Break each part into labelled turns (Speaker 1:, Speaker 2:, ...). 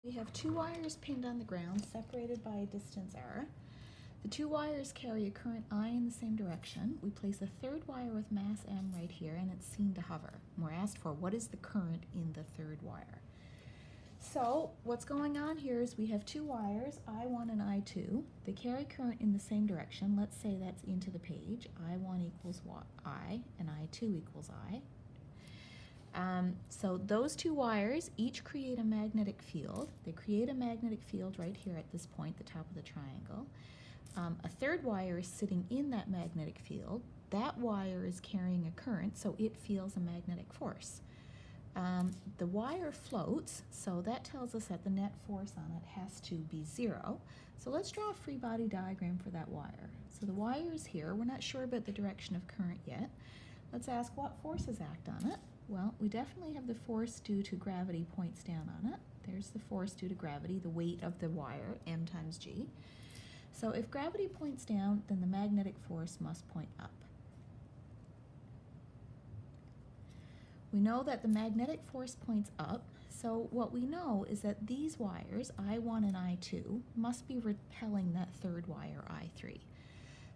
Speaker 1: We have two wires pinned on the ground, separated by a distance r. The two wires carry a current I in the same direction. We place a third wire with mass M right here, and it's seen to hover. And we're asked for what is the current in the third wire. So what's going on here is we have two wires, I1 and I2. They carry current in the same direction. Let's say that's into the page. I1 equals I, and I2 equals I. So those two wires each create a magnetic field. They create a magnetic field right here at this point, the top of the triangle. A third wire is sitting in that magnetic field. That wire is carrying a current, so it feels a magnetic force. The wire floats, so that tells us that the net force on it has to be 0. So let's draw a free body diagram for that wire. So the wire is here. We're not sure about the direction of current yet. Let's ask what forces act on it. Well, we definitely have the force due to gravity points down on it. There's the force due to gravity, the weight of the wire, m times g. So if gravity points down, then the magnetic force must point up. We know that the magnetic force points up, so what we know is that these wires, I1 and I2, must be repelling that third wire, I3.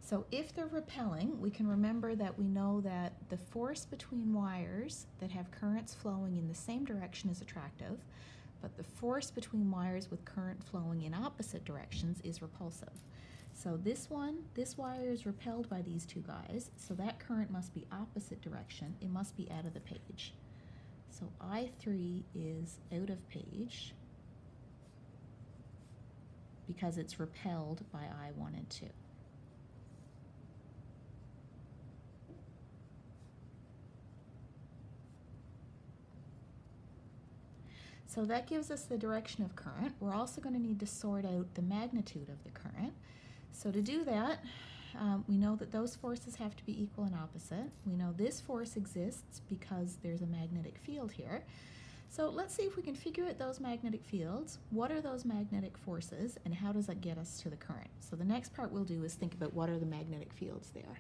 Speaker 1: So if they're repelling, we can remember that we know that the force between wires that have currents flowing in the same direction is attractive, but the force between wires with current flowing in opposite directions is repulsive. So this wire is repelled by these two guys, so that current must be opposite direction. It must be out of the page. So I3 is out of page because it's repelled by I1 and 2. So that gives us the direction of current. We're also going to need to sort out the magnitude of the current. So to do that, we know that those forces have to be equal and opposite. We know this force exists because there's a magnetic field here. So let's see if we can figure out those magnetic fields. What are those magnetic forces, and how does that get us to the current? So the next part we'll do is think about what are the magnetic fields there.